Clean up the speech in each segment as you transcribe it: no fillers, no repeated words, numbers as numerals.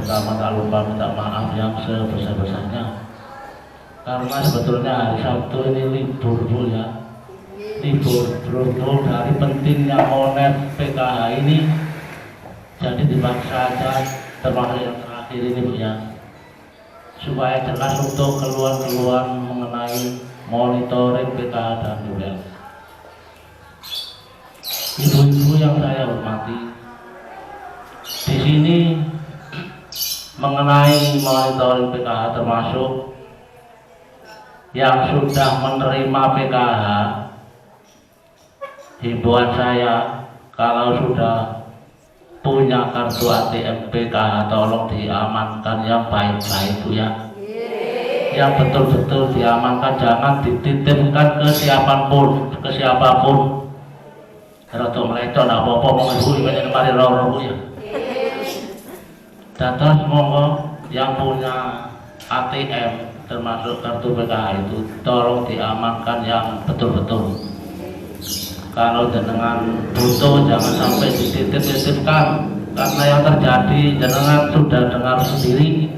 pertama tak lupa minta maaf yang sebesar-besarnya karena sebetulnya hari Sabtu ini libur Bu ya, libur berhubung dari pentingnya monet PKH ini, jadi dipaksa aja termasuk yang terakhir ini Bu ya, supaya jelas untuk keluhan-keluhan mengenai monitoring PKH dan duel. Ibu-ibu yang saya hormati, di sini mengenai monitoring PKH termasuk yang sudah menerima PKH, himbauan saya kalau sudah punya kartu ATM PKH tolong diamankan yang baik-baik Bu ya, yang betul-betul diamankan, jangan dititipkan ke siapapun, rada melecok ndak apa-apa mong ibu pengen mari loro Bu ya. Dados monggo yang punya ATM termasuk kartu PKH itu tolong diamankan yang betul-betul. Kalau jenengan butuh jangan sampai dititip-titipkan, karena yang terjadi jenengan sudah dengar sendiri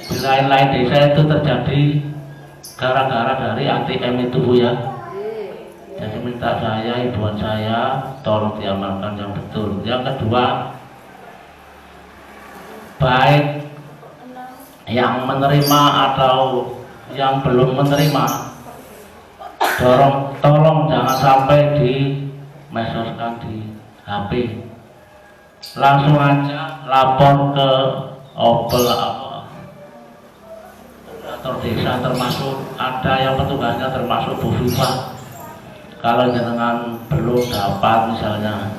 di lain-lain desa itu terjadi gara-gara dari ATM itu Bu ya. Jadi minta saya, himbauan saya tolong diamankan yang betul. Yang kedua, baik yang menerima atau yang belum menerima, tolong jangan sampai dimesoskan di HP, langsung aja lapor ke operator desa, termasuk ada yang petugasnya termasuk Bu Viva. Kalau jenengan belum dapat misalnya,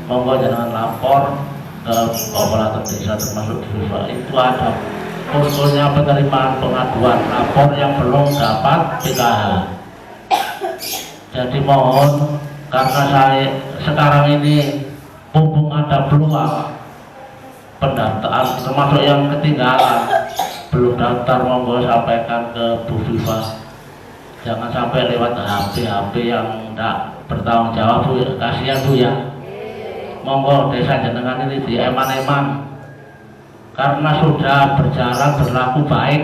monggo jenengan lapor ke operator desa termasuk Bu Viva. Itu ada poskonya penerimaan pengaduan lapor yang belum dapat PKH. Jadi mohon, karena saya sekarang ini mumpung ada peluang pendaftaran termasuk yang ketinggalan belum daftar, monggo sampaikan ke Bu Viva. Jangan sampai lewat HP yang tidak bertanggung jawab Bu, kasihan Bu ya. Monggo desa jenengan ini dieman-eman, karena sudah berjalan berlaku baik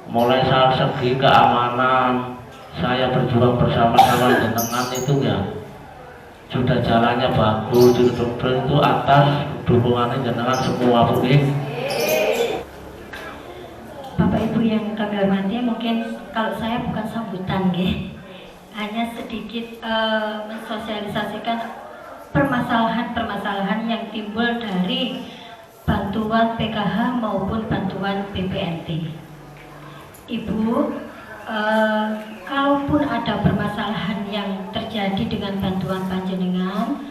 mulai saat segi keamanan saya berjuang bersama-sama jenengan itu ya sudah jalannya bagus, itu atas dukungan jenengan semua Bu. Bapak Ibu yang kami hormati, mungkin kalau saya bukan sambutan hanya sedikit mensosialisasikan permasalahan-permasalahan yang timbul dari bantuan PKH maupun bantuan BPNT. Ibu, kalaupun ada permasalahan yang terjadi dengan bantuan panjenengan,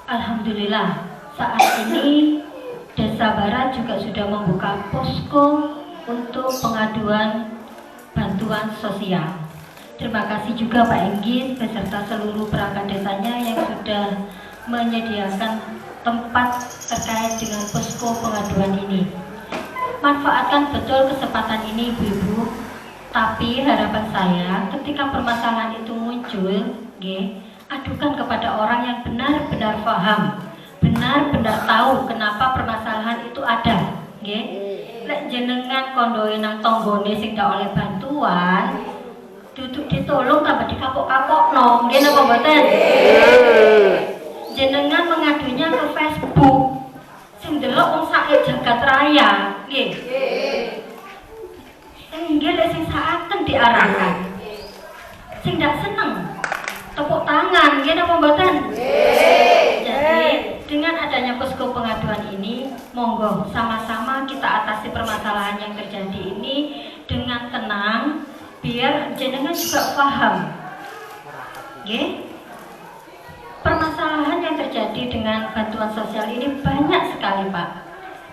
alhamdulillah saat ini Desa Barat juga sudah membuka posko untuk pengaduan bantuan sosial. Terima kasih juga Pak Enggit beserta seluruh perangkat desanya yang sudah menyediakan tempat terkait dengan posko pengaduan ini. Manfaatkan betul kesempatan ini Ibu-ibu. Tapi harapan saya ketika permasalahan itu muncul, adukan kepada orang yang benar-benar paham, benar-benar tahu kenapa permasalahan itu ada. Lek jenengan kondoe nang tonggone sing ndak oleh bantuan, duduk ditolong tambah dikapok-kapokno, nggih napa mboten? Jenengan mengadunya ke Facebook, sing delok wong sak jagat raya, nggih. Nggih lek sing saaken diarahkan. Sing ndak seneng tepuk tangan, nggih napa mboten? Jadi dengan adanya posko pengaduan ini, monggo sama-sama kita atasi permasalahan yang terjadi ini dengan tenang, biar jenengan juga paham. Permasalahan yang terjadi dengan bantuan sosial ini banyak sekali Pak,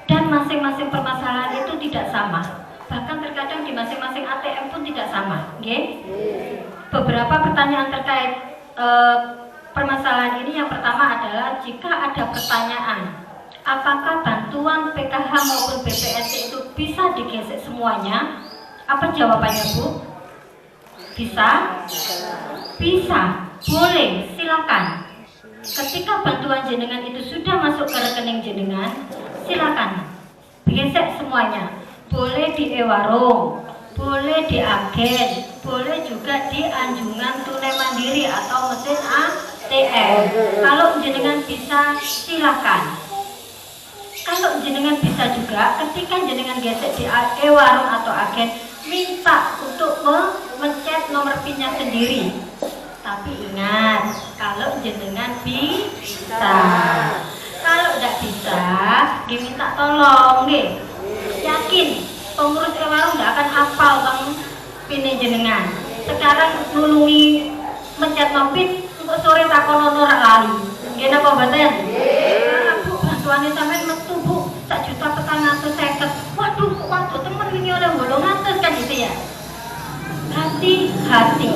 dan masing-masing permasalahan itu tidak sama, bahkan terkadang di masing-masing ATM pun tidak sama. Beberapa pertanyaan terkait permasalahan ini, yang pertama adalah jika ada pertanyaan apakah bantuan PKH maupun BPNT itu bisa digesek semuanya, apa jawabannya Bu? Bisa? Bisa, boleh, silakan. Ketika bantuan jenengan itu sudah masuk ke rekening jenengan, silakan gesek semuanya. Boleh di e-warung, boleh di agen, boleh juga di anjungan tunai mandiri atau mesin ATM. Kalau jenengan bisa, silakan. Kalau jenengan bisa juga, ketika jenengan gesek di e-warung atau agen, minta untuk mencet nomor PIN-nya sendiri. Tapi ingat, kalau jenengan bisa, kalau tidak bisa, diminta tolong, yakin pengurus e-warung tidak akan hafal bang PIN jenengan. Sekarang nulungi mencet nomor untuk sore takon ora lali. Nggih napa mboten? Bu, bantuane sampean metu Bu, 1.450.000. Waduh, waduh temen wingi oleh 800 kan gitu ya. Hati-hati.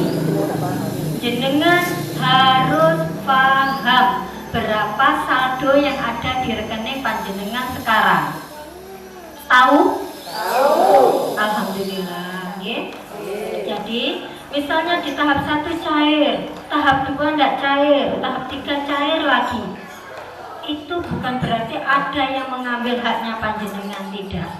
Jenengan harus paham berapa saldo yang ada di rekening panjenengan sekarang. Tahu? Alhamdulillah, ya. Jadi, misalnya di tahap 1 cair, tahap 2 tidak cair, tahap 3 cair lagi. Itu bukan berarti ada yang mengambil haknya panjenengan, tidak.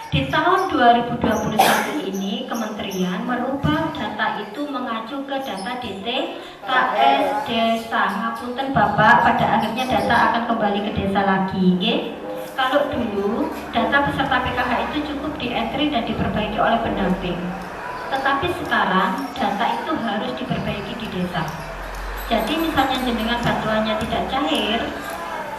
Di tahun 2021 ini, kementerian merubah data itu mengacu ke data DTKS desa. Ngapunten Bapak, pada akhirnya data akan kembali ke desa lagi, ya. Kalau dulu data peserta PKH itu cukup di-entry dan diperbaiki oleh pendamping. Tetapi sekarang data itu harus diperbaiki di desa. Jadi misalnya jenengan bantuannya tidak cair,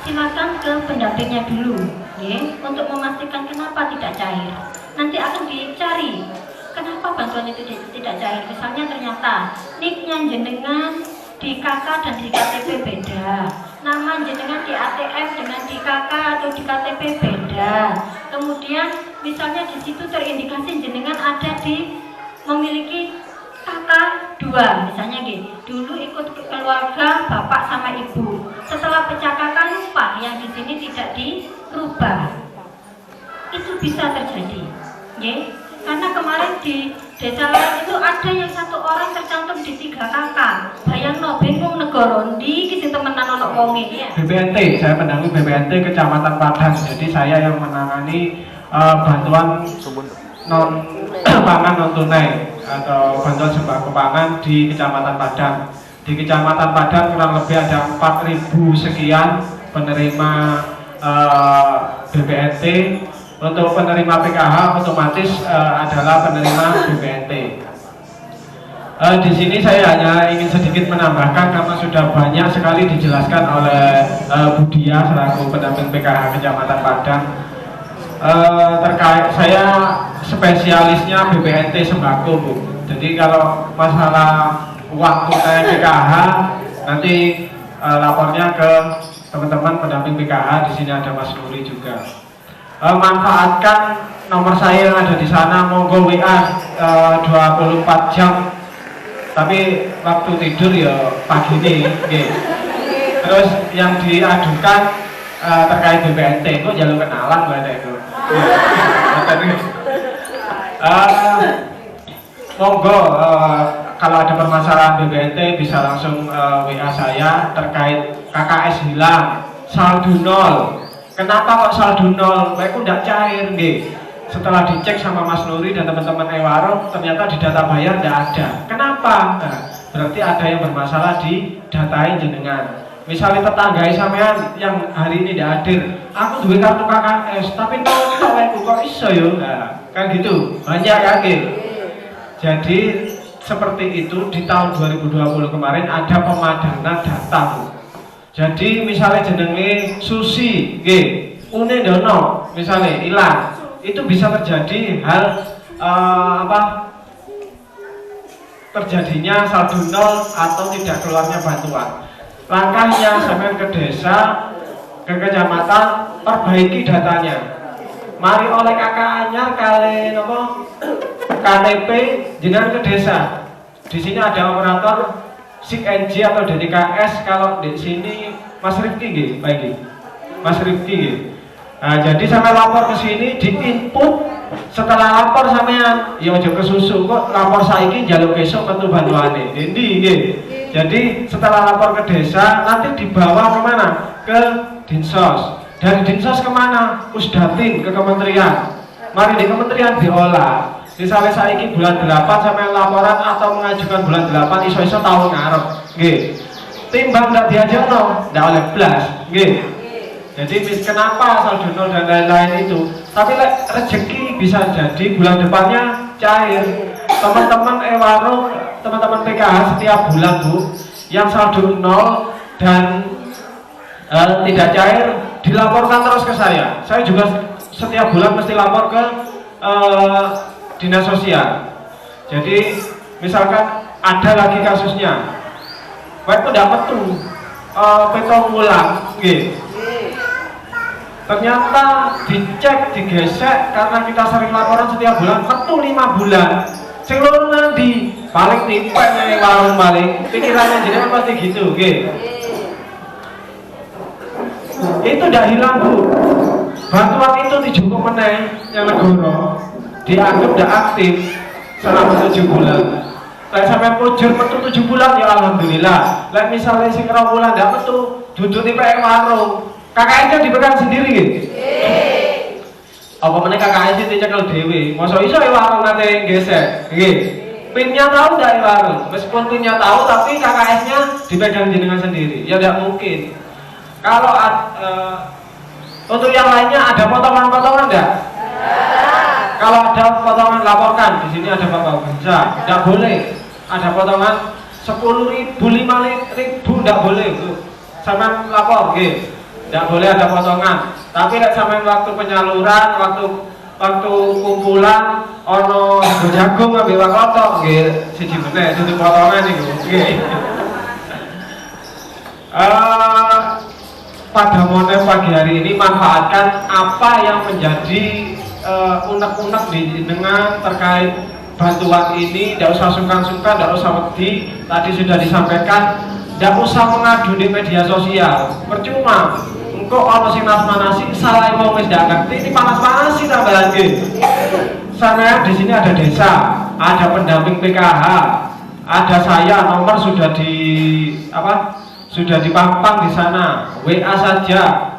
silakan ke pendampingnya dulu, ya, untuk memastikan kenapa tidak cair. Nanti akan dicari kenapa bantuan itu tidak cair. Misalnya ternyata NIK-nya jenengan di KK dan di KTP beda, nama jenengan di ATM dengan di KK atau di KTP beda. Kemudian misalnya di situ terindikasi jenengan ada di memiliki kakak 2, misalnya gitu. Dulu ikut keluarga bapak sama ibu. Setelah pecah kakak lupa yang di sini tidak dirubah. Itu bisa terjadi, ya. Karena kemarin di desa lain itu ada yang 1 orang tercantum di 3 kakak. Bayangno bingung negara ndi iki sing temenan ana wonge ya. BPNT, saya pendangu BPNT Kecamatan Padang. Jadi saya yang menangani bantuan non pangan non tunai atau bantuan sembako pangan di Kecamatan Padang. Di Kecamatan Padang kurang lebih ada 4.000 sekian penerima BPNT. Untuk penerima PKH otomatis adalah penerima BPNT. Di sini saya hanya ingin sedikit menambahkan karena sudah banyak sekali dijelaskan oleh Budia selaku pendamping PKH Kecamatan Padang. Terkait saya spesialisnya BPNT sembako, Bu. Jadi kalau masalah uang tunai PKH nanti lapornya ke teman-teman pendamping PKH. Di sini ada Mas Nuri juga. Manfaatkan nomor saya yang ada di sana, monggo WA 24 jam. Tapi waktu tidur ya pagi ini. Terus yang diadukan terkait BPNT kok jalur kenalan berarti itu. Monggo kalau ada permasalahan BPNT bisa langsung WA saya terkait KKS hilang, saldo 0. Kenapa kok saldo 0? Mereka tidak cair, nggih. Setelah dicek sama Mas Nuri dan teman-teman e-warung, ternyata di data bayar tidak ada. Kenapa? Nah, berarti ada yang bermasalah di data jenengan. Misalnya tetangga sampean yang hari ini tidak hadir, aku duwe kartu KKS, tapi tok aku kok iso yo. Nah, kan gitu. Banyak kan, nggih. Jadi seperti itu di tahun 2020 kemarin ada pemadanan data, Bu. Jadi misalnya jenenge Susi, nggih, une dono, misalnya hilang, itu bisa terjadi hal terjadinya saldo 0 atau tidak keluarnya bantuan. Langkahnya sampai ke desa, ke kecamatan, perbaiki datanya. Mari oleh kakaknya kali KTP jenengan ke desa. Di sini ada operator SIK NJ atau DTKS. Kalau di sini Mas Rifki nggih, baik. Mas Rifki nggih. Nah, jadi sampai lapor ke sini di input. Setelah lapor sampean ya aja kesusu kok lapor saiki njaluk besok metu bantuane. Endi nggih. Jadi setelah lapor ke desa nanti dibawa kemana? Ke Dinsos. Dari Dinsos kemana? Pusdatin ke kementerian. Mari di kementerian diolah. Misalnya saiki bulan 8 sampai laporan atau mengajukan bulan 8 iso-iso tahun ngarep. Nggih. Timbang ndak diajarno, ndak oleh blas. Nggih. Jadi kenapa saldo nol dan lain-lain itu? Tapi rezeki bisa jadi bulan depannya cair. Teman-teman warung, teman-teman PKH setiap bulan Bu, yang saldo nol dan tidak cair dilaporkan terus ke saya. Saya juga setiap bulan mesti lapor ke dinas sosial. Jadi misalkan ada lagi kasusnya, baik itu dapat tuh petong ulang, ternyata dicek, digesek karena kita sering laporan setiap bulan, metu 5 bulan. Sing loro nanti paling tipek nih warung paling pikirannya jadi pasti gitu, itu udah hilang Bu. Bantuan itu dicukup meneh yang negara dianggap udah aktif selama 7 bulan. Lek sampai pujur metu 7 bulan ya alhamdulillah. Lek misalnya sing 2 bulan ndak metu, duduk di warung. KKN-nya dipegang sendiri gitu. Apa meneh KKN itu dicekel dhewe. Mosok iso warung nate gesek. Nggih. Pinnya tahu ndak warung? Meskipun pinnya tahu tapi KKS-nya dipegang jenengan sendiri. Ya tidak mungkin. Kalau untuk yang lainnya ada potongan-potongan enggak? Kalau ada potongan laporkan. Di sini ada potongan bisa. Tidak boleh. Ada potongan 10.000, 5.000 tidak boleh Bu. Sama lapor, gitu. Tidak boleh ada potongan. Tapi sampai waktu penyaluran, waktu kumpulan, ono jagung ngambil wakotok, gitu. Siji meneh, itu potongan itu. Pada momen pagi hari ini manfaatkan apa yang menjadi unek-unek dengan terkait bantuan ini. Tidak usah sungkan-sungkan, tidak usah wedi. Tadi sudah disampaikan, tidak usah mengadu di media sosial. Percuma. Engkau kalau sing manasi salah mau wis ndak ngerti, ini panas-panasi tambah lagi. Saya di sini ada desa, ada pendamping PKH, ada saya, nomor sudah sudah dipampang di sana. WA saja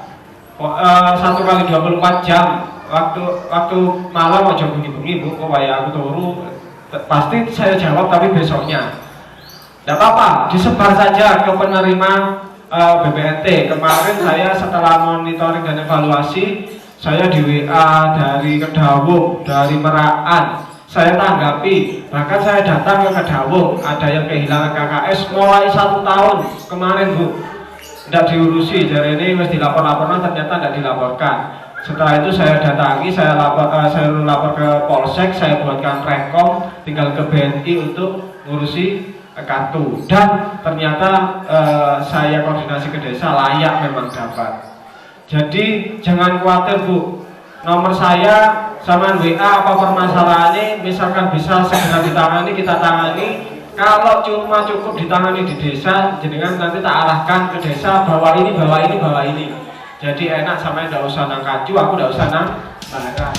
1x24 jam. Waktu malam aja bengi-bengi Bu, kok aku turu pasti saya jawab tapi besoknya. Tidak apa-apa, disebar saja ke penerima BPNT. Kemarin saya setelah monitoring dan evaluasi, saya di WA dari Kedawung, dari Meraan, saya tanggapi. Bahkan saya datang ke Kedawung, ada yang kehilangan KKS mulai 1 tahun kemarin Bu, tidak diurusi. Jadi ini mesti dilapor-laporkan, ternyata tidak dilaporkan. Setelah itu saya datangi, saya lapor ke Polsek, saya buatkan rekom, tinggal ke BNI untuk ngurusi kartu. Dan ternyata saya koordinasi ke desa, layak memang dapat. Jadi jangan khawatir Bu, nomor saya sama WA apa permasalahannya, misalkan bisa segera ditangani, kita tangani. Kalau cuma cukup ditangani di desa, jenengan nanti tak arahkan ke desa, bawa ini, bawa ini, bawa ini. Jadi enak, sampai tidak usah nang Kaju, aku tidak usah nang Barat.